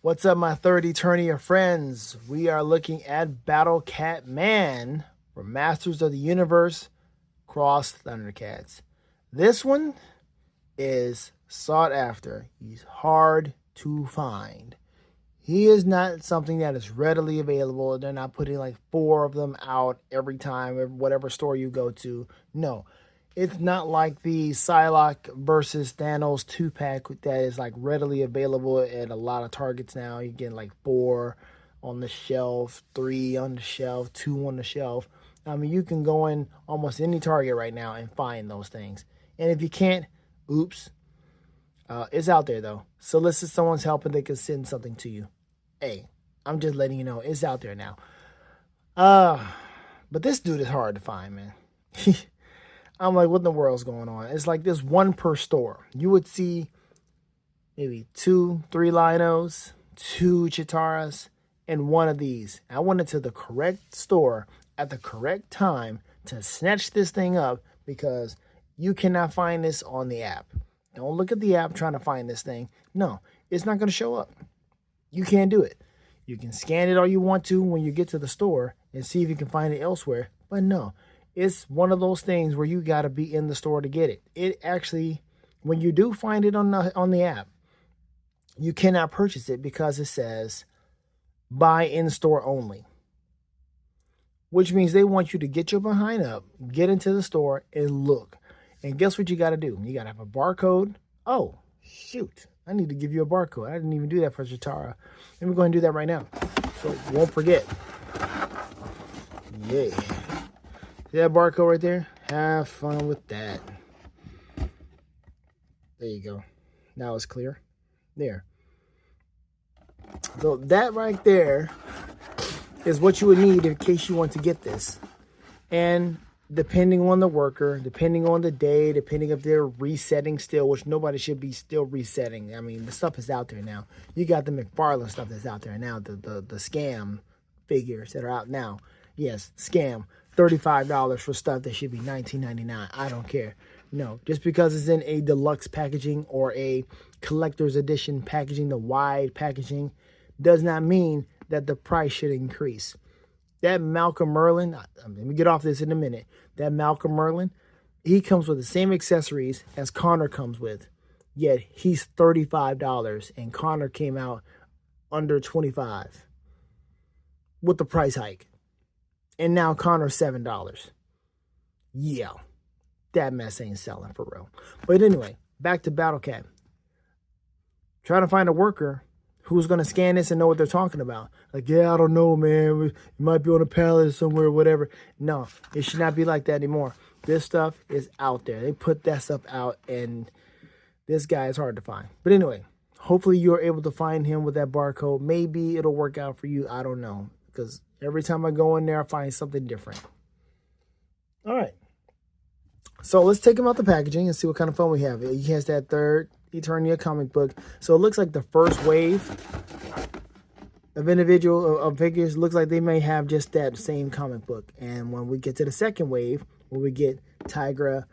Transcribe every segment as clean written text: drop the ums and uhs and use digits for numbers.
What's up, my third Eternia friends? We are looking at ThunderCats Man from Masters of the Universe Cross ThunderCats. This one is sought after. He's hard to find. He is not something that is readily available. They're not putting like 4 of them out every time, whatever store you go to. No. It's not like the Psylocke versus Thanos 2-pack that is like readily available at a lot of Targets now. You get like 4 on the shelf, 3 on the shelf, 2 on the shelf. I mean, you can go in almost any Target right now and find those things. And if you can't, oops, it's out there though. Solicit someone's help and they can send something to you. Hey, I'm just letting you know it's out there now. But this dude is hard to find, man. I'm like, what in the world's going on? It's like this 1 per store. You would see maybe 2, 3 Linos, 2 Chitaras, and 1 of these. I went into the correct store at the correct time to snatch this thing up because you cannot find this on the app. Don't look at the app trying to find this thing. No, it's not going to show up. You can't do it. You can scan it all you want to when you get to the store and see if you can find it elsewhere, but no. It's one of those things where you got to be in the store to get it. It actually, when you do find it on the app, you cannot purchase it because it says buy in store only. Which means they want you to get your behind up, get into the store and look. And guess what you got to do? You got to have a barcode. Oh, shoot. I need to give you a barcode. I didn't even do that for Chitara. Let me go ahead and do that right now. So you won't forget. Yeah. See that barcode right there? Have fun with that. There you go. Now it's clear. There. So that right there is what you would need in case you want to get this. And depending on the worker, depending on the day, depending if they're resetting still, which nobody should be still resetting. I mean, the stuff is out there now. You got the McFarlane stuff that's out there now, the scam figures that are out now. Yes, scam. $35 for stuff that should be $19.99. I don't care. No, just because it's in a deluxe packaging or a collector's edition packaging, the wide packaging, does not mean that the price should increase. That Malcolm Merlin, let me get off this in a minute. That Malcolm Merlin, he comes with the same accessories as Connor comes with, yet he's $35 and Connor came out under $25 with the price hike. And now Connor's $7. Yeah, that mess ain't selling for real. But anyway, back to ThunderCats. Trying to find a worker who's going to scan this and know what they're talking about. Like, yeah, I don't know, man. It might be on a pallet somewhere or whatever. No, it should not be like that anymore. This stuff is out there. They put that stuff out, and this guy is hard to find. But anyway, hopefully you're able to find him with that barcode. Maybe it'll work out for you. I don't know. Because every time I go in there, I find something different. All right. So let's take him out the packaging and see what kind of fun we have. He has that third Eternia comic book. So it looks like the first wave of figures looks like they may have just that same comic book. And when we get to the second wave, where we get Tigra,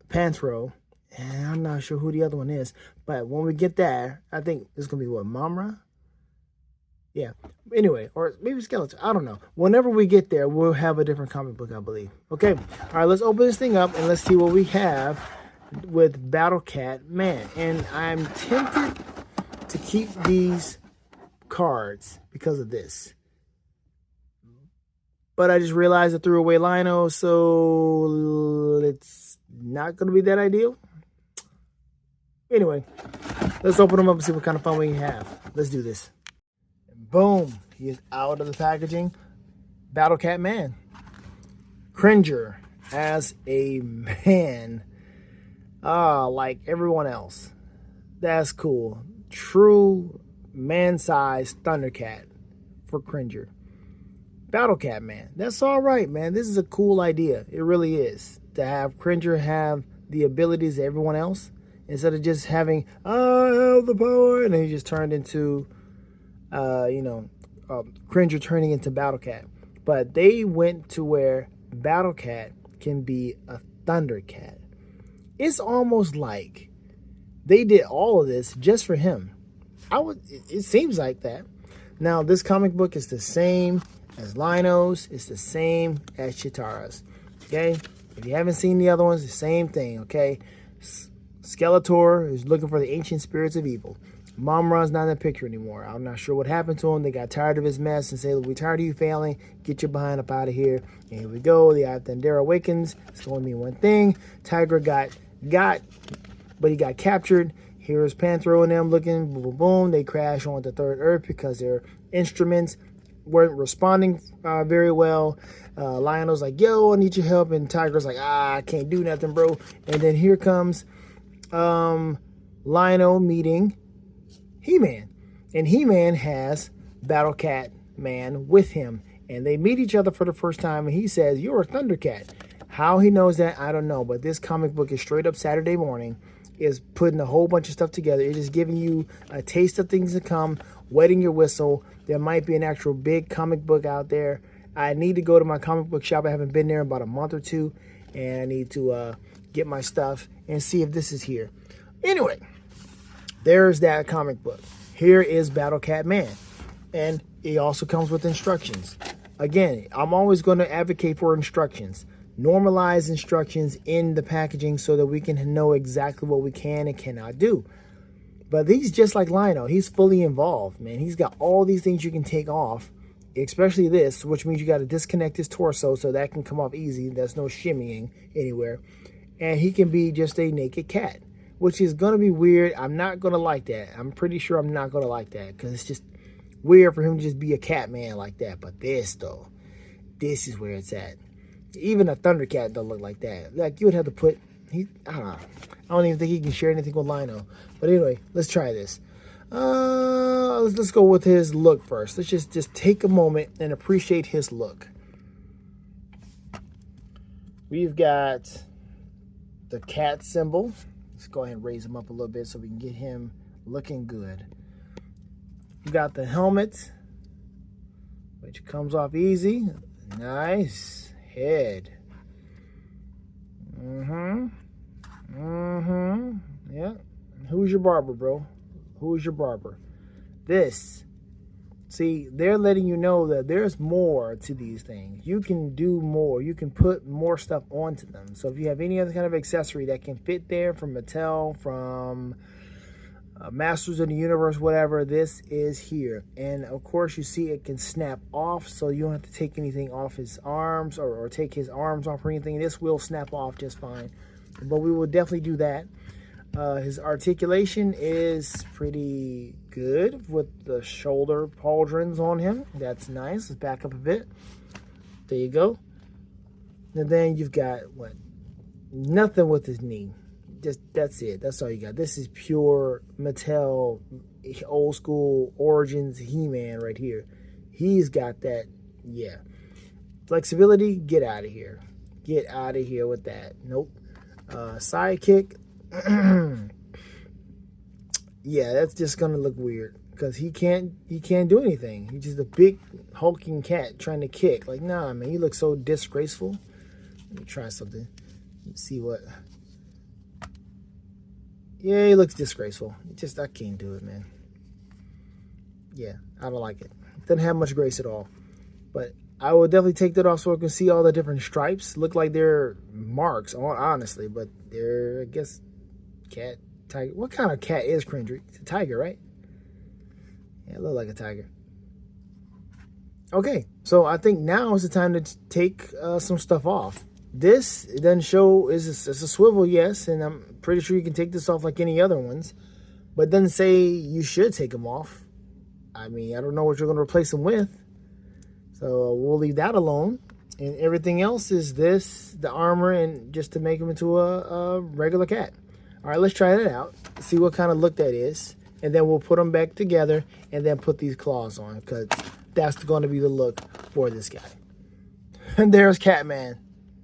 Panthro, and I'm not sure who the other one is. But when we get there, I think it's going to be what, Mamra? Yeah. Anyway, or maybe Skeletor. I don't know. Whenever we get there, we'll have a different comic book, I believe. Okay. All right, let's open this thing up and let's see what we have with ThunderCats Man. And I'm tempted to keep these cards because of this. But I just realized I threw away Lino, so it's not going to be that ideal. Anyway, let's open them up and see what kind of fun we have. Let's do this. Boom. He is out of the packaging. ThunderCats Man. Cringer as a man. Like everyone else. That's cool. True man-sized ThunderCat for Cringer. ThunderCats Man. That's all right, man. This is a cool idea. It really is. To have Cringer have the abilities of everyone else. Instead of just having, I have the power. And then he just turned into, Cringer turning into ThunderCat. But they went to where ThunderCat can be a ThunderCat. It's almost like they did all of this just for him. It seems like that. Now, this comic book is the same as Lino's. It's the same as Chitara's. Okay? If you haven't seen the other ones, the same thing. Okay? Skeletor is looking for the ancient spirits of evil. Momron's not in the picture anymore. I'm not sure what happened to him. They got tired of his mess and say, look, we're tired of you failing. Get your behind up out of here. And here we go. The Thundera awakens. It's going to mean one thing. Tiger got, but he got captured. Here's Panthro and them looking, boom, boom, boom. They crash on the third Earth because their instruments weren't responding very well. Lionel's like, yo, I need your help. And Tiger's like, I can't do nothing, bro. And then here comes Lionel meeting He-Man. And He-Man has Battle Cat Man with him. And they meet each other for the first time. And he says, you're a ThunderCat. How he knows that, I don't know. But this comic book is straight up Saturday morning. Is putting a whole bunch of stuff together. It's just giving you a taste of things to come, wetting your whistle. There might be an actual big comic book out there. I need to go to my comic book shop. I haven't been there in about a month or two. And I need to get my stuff and see if this is here. Anyway, there's that comic book. Here is Battle Cat Man. And it also comes with instructions. Again, I'm always going to advocate for instructions. Normalize instructions in the packaging so that we can know exactly what we can and cannot do. But he's just like Lionel. He's fully involved, man. He's got all these things you can take off, especially this, which means you got to disconnect his torso so that can come off easy. There's no shimmying anywhere. And he can be just a naked cat, which is going to be weird. I'm not going to like that. I'm pretty sure I'm not going to like that because it's just weird for him to just be a cat man like that. But this, though, this is where it's at. Even a ThunderCat don't look like that. Like, you would have to put... I don't even think he can share anything with Lino. But anyway, let's try this. Let's go with his look first. Let's just take a moment and appreciate his look. We've got the cat symbol. Let's go ahead and raise him up a little bit so we can get him looking good. We've got the helmet, which comes off easy. Nice. Head. Yeah. Who's your barber, bro? Who's your barber? This. See, they're letting you know that there's more to these things. You can do more. You can put more stuff onto them. So if you have any other kind of accessory that can fit there from Mattel, from Masters of the Universe, whatever, this is here. And of course you see it can snap off, so you don't have to take anything off his arms or take his arms off or anything. This will snap off just fine, but we will definitely do that. His articulation is pretty good with the shoulder pauldrons on him. That's nice. Let's back up a bit. There you go. And then you've got what? Nothing with his knee. Just that's it. That's all you got. This is pure Mattel, old school Origins He-Man right here. He's got that. Yeah. Flexibility. Get out of here. Get out of here with that. Nope. Sidekick. Yeah, that's just gonna look weird because he can't do anything. He's just a big hulking cat trying to kick. Like, nah, man. He looks so disgraceful. Let me try something. Let's see what. Yeah, he looks disgraceful. I can't do it, man. Yeah, I don't like it. Doesn't have much grace at all. But I will definitely take that off so I can see all the different stripes. Look like they're marks, honestly. But they're, I guess, cat, tiger. What kind of cat is Krindrick? It's a tiger, right? Yeah, it looks like a tiger. Okay, so I think now is the time to take some stuff off. This, it doesn't show, it's a swivel, yes, and I'm pretty sure you can take this off like any other ones, but it doesn't say you should take them off. I mean, I don't know what you're going to replace them with, so we'll leave that alone. And everything else is this, the armor, and just to make him into a regular cat. All right, let's try that out, see what kind of look that is, and then we'll put them back together and then put these claws on, because that's going to be the look for this guy. And there's Catman.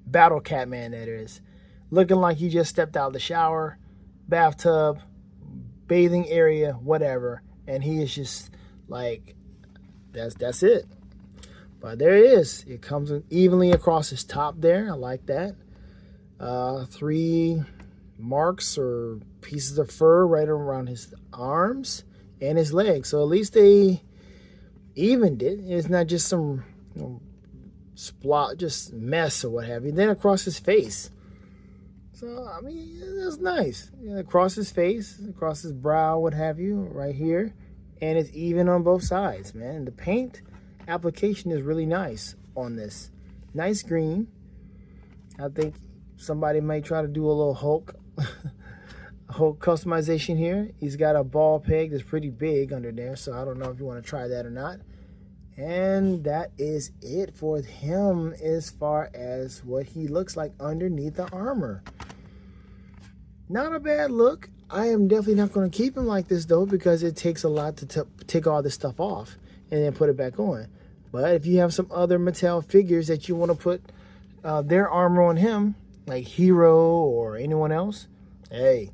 Battle Cat Man, that is. Looking like he just stepped out of the shower, bathtub, bathing area, whatever. And he is just like, that's it. But there it is. It comes evenly across his top there. I like that. 3 marks or pieces of fur right around his arms and his legs. So at least they evened it. It's not just some splot, just mess or what have you. Then across his face. So, I mean, that's nice. Across his face, across his brow, what have you, right here. And it's even on both sides, man. The paint application is really nice on this. Nice green. I think somebody might try to do a little Hulk customization here. He's got a ball peg that's pretty big under there, so I don't know if you want to try that or not. And that is it for him as far as what he looks like underneath the armor. Not a bad look. I am definitely not going to keep him like this, though, because it takes a lot to take all this stuff off and then put it back on. But if you have some other Mattel figures that you want to put their armor on him, like Hero or anyone else, hey,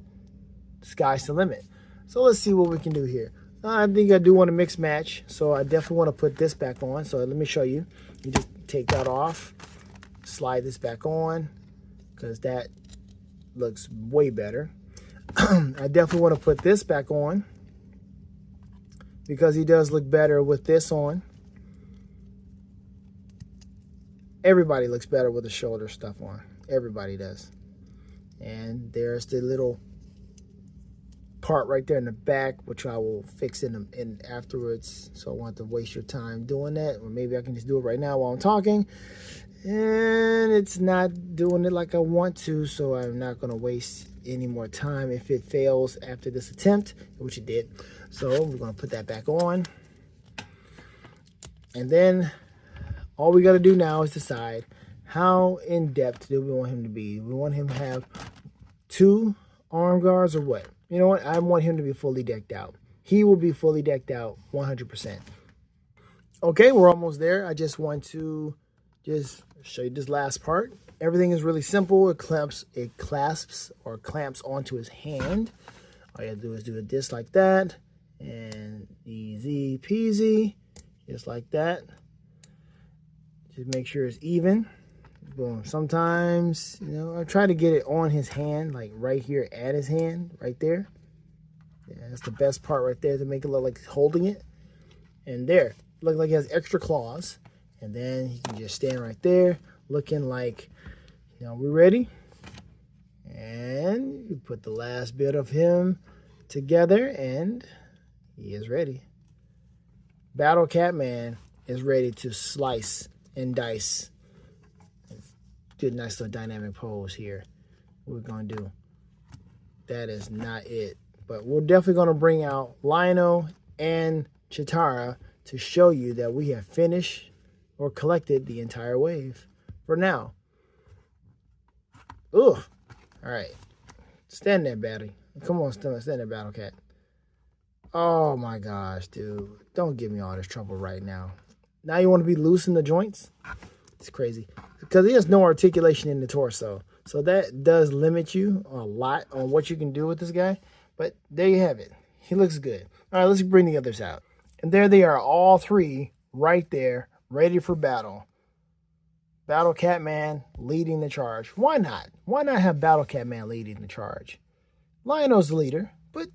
sky's the limit. So let's see what we can do here. I think I do want to mix match, so I definitely want to put this back on. So let me show you. You just take that off, slide this back on, because that looks way better. I definitely want to put this back on, because he does look better with this on. Everybody looks better with the shoulder stuff on. Everybody does. And there's the little part right there in the back, which I will fix in afterwards, so I won't have to waste your time doing that. Or maybe I can just do it right now while I'm talking, and it's not doing it like I want to, so I'm not going to waste any more time if it fails after this attempt, which it did. So we're going to put that back on, and then all we got to do now is decide how in depth do we want him to be. Do we want him to have 2 arm guards or what? You know what? I want him to be fully decked out. He will be fully decked out 100%. Okay, we're almost there. I just want to just show you this last part. Everything is really simple. It clasps or clamps onto his hand. All you have to do is do this like that. And easy peasy. Just like that. Just make sure it's even. Boom. Sometimes, you know, I try to get it on his hand, like right here at his hand, right there. Yeah, that's the best part right there to make it look like he's holding it. And there, look like he has extra claws. And then he can just stand right there, looking like, you know, we're ready. And you put the last bit of him together, and he is ready. Battle Cat Man is ready to slice and dice. Good, nice little dynamic pose here. What we're going to do. That is not it. But we're definitely going to bring out Lionel and Chitara to show you that we have finished or collected the entire wave for now. Ugh. All right. Stand there, Batty. Come on, stand there, Battle Cat. Oh, my gosh, dude. Don't give me all this trouble right now. Now you want to be loose in the joints? It's crazy. Because he has no articulation in the torso. So that does limit you a lot on what you can do with this guy. But there you have it. He looks good. All right, let's bring the others out. And there they are, all 3 right there, ready for battle. Battle Cat Man leading the charge. Why not? Why not have Battle Cat Man leading the charge? Lionel's the leader, but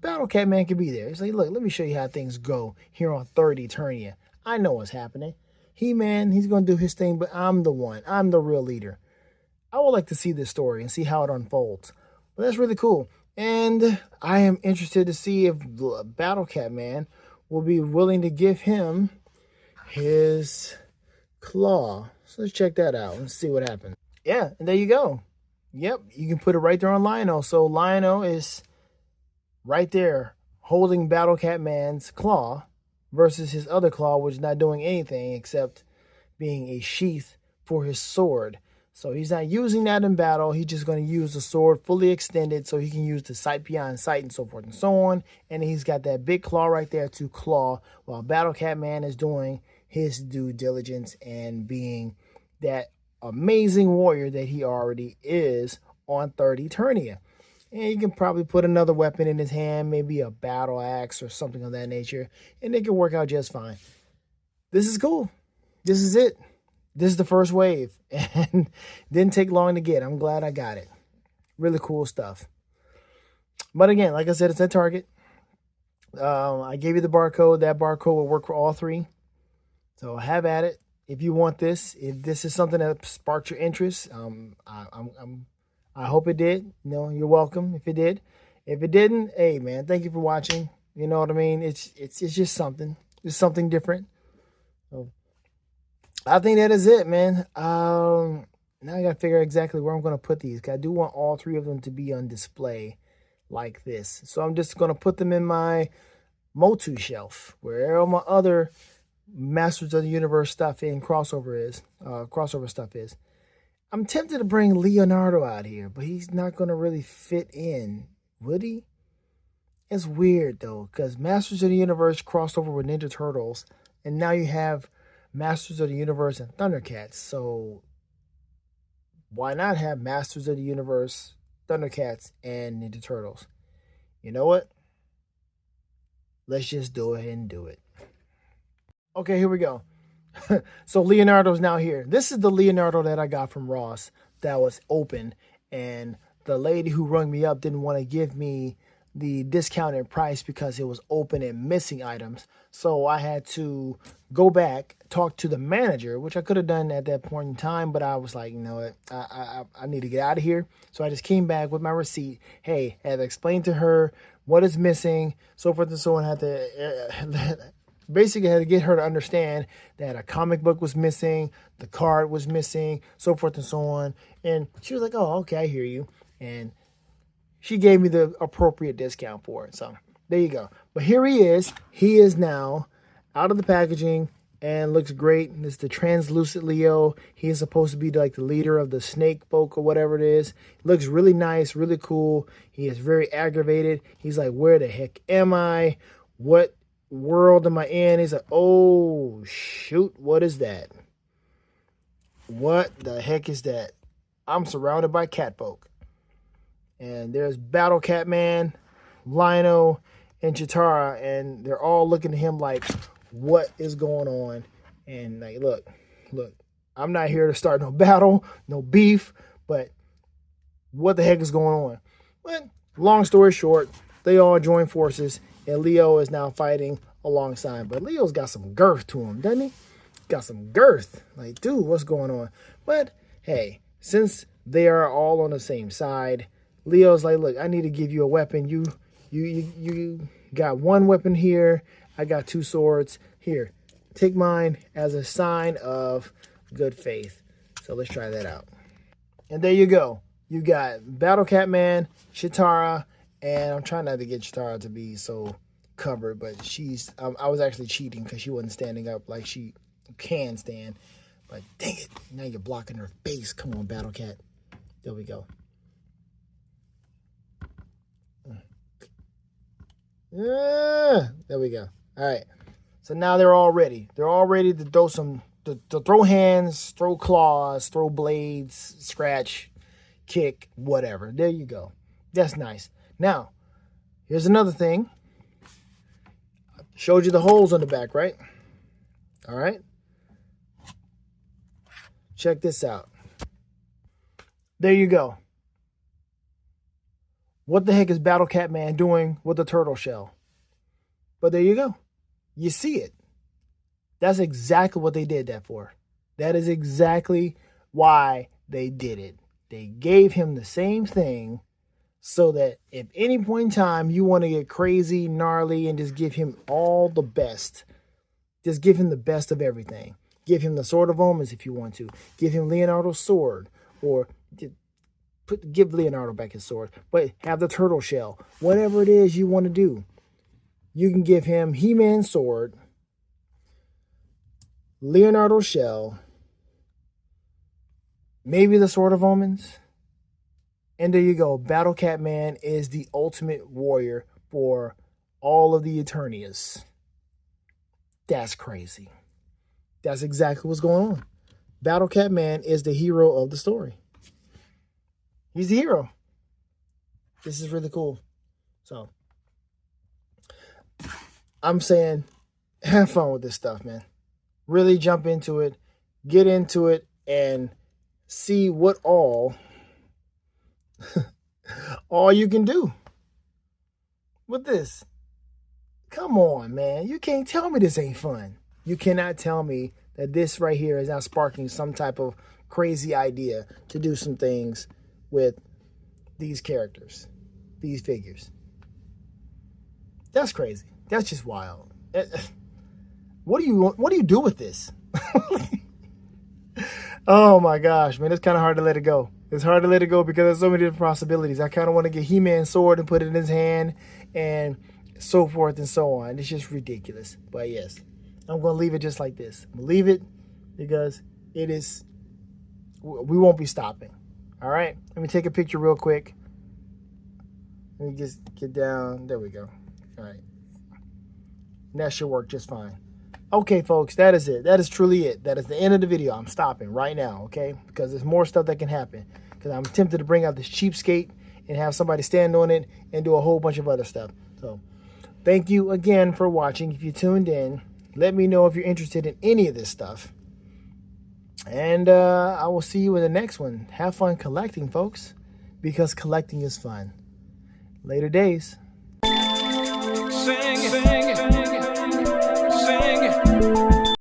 Battle Cat Man can be there. He's like, look, let me show you how things go here on 3rd Eternia. I know what's happening. He-Man, he's going to do his thing, but I'm the one. I'm the real leader. I would like to see this story and see how it unfolds. But that's really cool. And I am interested to see if Battle Cat Man will be willing to give him his claw. So let's check that out and see what happens. Yeah, and there you go. Yep, you can put it right there on Lionel. So Lionel is right there holding Battle Cat Man's claw versus his other claw, which is not doing anything except being a sheath for his sword. So he's not using that in battle. He's just going to use the sword fully extended so he can use the sight beyond sight and so forth and so on. And he's got that big claw right there to claw while Battle Cat Man is doing his due diligence and being that amazing warrior that he already is on 3rd Eternia. And you can probably put another weapon in his hand, maybe a battle axe or something of that nature, and it can work out just fine. This is cool. This is it. This is the first wave, and didn't take long to get. I'm glad I got it. Really cool stuff. But again, like I said, it's at Target. I gave you the barcode. That barcode will work for all three. So have at it. If you want this, if this is something that sparked your interest, I hope it did. You know, you're welcome if it did. If it didn't, hey man, thank you for watching. You know what I mean? It's just something. It's something different. So I think that is it, man. Now I gotta figure out exactly where I'm gonna put these. 'Cause I do want all three of them to be on display like this. So I'm just gonna put them in my Motu shelf, where all my other Masters of the Universe stuff in crossover stuff is. I'm tempted to bring Leonardo out here, but he's not gonna really fit in, would he? It's weird though, because Masters of the Universe crossed over with Ninja Turtles, and now you have Masters of the Universe and ThunderCats. So why not have Masters of the Universe, ThunderCats, and Ninja Turtles? You know what? Let's just go ahead and do it. Okay, here we go. So Leonardo's now here. This is the Leonardo that I got from Ross that was open, and the lady who rung me up didn't want to give me the discounted price because it was open and missing items. So I had to go back, talk to the manager, which I could have done at that point in time, but I was like, you know what, I need to get out of here. So I just came back with my receipt. Hey, I had to explain to her what is missing, so forth and so on. Had to basically had to get her to understand that a comic book was missing, the card was missing, so forth and so on. And she was like, oh, okay, I hear you. And she gave me the appropriate discount for it. So there you go. But here he is. He is now out of the packaging and looks great. And it's the translucent Leo. He is supposed to be like the leader of the snake folk or whatever it is. Looks really nice, really cool. He is very aggravated. He's like, where the heck am I? What world am I in? He's like, oh, shoot. What is that? What the heck is that? I'm surrounded by cat folk. And there's Battle Cat Man, Lino, and Chitara, and they're all looking at him like, what is going on? And like, look, I'm not here to start no battle, no beef, but what the heck is going on? But long story short, they all join forces, and Leo is now fighting alongside. But Leo's got some girth to him, doesn't he? Got some girth. Like, dude, what's going on? But hey, since they are all on the same side, Leo's like, look, I need to give you a weapon. You got one weapon here. I got two swords. Here, take mine as a sign of good faith. So let's try that out. And there you go. You got Battle Cat Man, Chitara, and I'm trying not to get Chitara to be so covered, but she's, I was actually cheating because she wasn't standing up like she can stand. But dang it, now you're blocking her face. Come on, Battle Cat. There we go. There we go. All right. So now they're all ready. They're all ready to throw to throw hands, throw claws, throw blades, scratch, kick, whatever. There you go. That's nice. Now, here's another thing. I showed you the holes on the back, right? All right. Check this out. There you go. What the heck is Battle Cat Man doing with the turtle shell? But there you go. You see it. That's exactly what they did that for. That is exactly why they did it. They gave him the same thing so that if any point in time you want to get crazy, gnarly, and just give him all the best, just give him the best of everything. Give him the Sword of Omens if you want to. Give him Leonardo's sword, or give Leonardo back his sword, but have the turtle shell. Whatever it is you want to do, you can give him He-Man's sword, Leonardo's shell, maybe the Sword of Omens, and there you go. Battle Cat Man is the ultimate warrior for all of the Eternias. That's crazy. That's exactly what's going on. Battle Cat Man is the hero of the story. He's the hero. This is really cool. So, I'm saying, have fun with this stuff, man. Really jump into it, get into it, and see what all all you can do with this. Come on, man. You can't tell me this ain't fun. You cannot tell me that this right here is not sparking some type of crazy idea to do some things with these characters, these figures. That's crazy. That's just wild. What do you do with this? Oh my gosh, man, it's kind of hard to let it go. It's hard to let it go because there's so many different possibilities. I kind of want to get He-Man's sword and put it in his hand and so forth and so on. It's just ridiculous. But yes, I'm going to leave it just like this. I'm going to leave it because it is, we won't be stopping. All right, let me take a picture real quick. Let me just get down. There we go. All right. And that should work just fine. Okay, folks, that is it. That is truly it. That is the end of the video. I'm stopping right now, okay? Because there's more stuff that can happen. Because I'm tempted to bring out this cheapskate and have somebody stand on it and do a whole bunch of other stuff. So, thank you again for watching. If you tuned in, let me know if you're interested in any of this stuff. And I will see you in the next one. Have fun collecting, folks, because collecting is fun. Later days. Sing.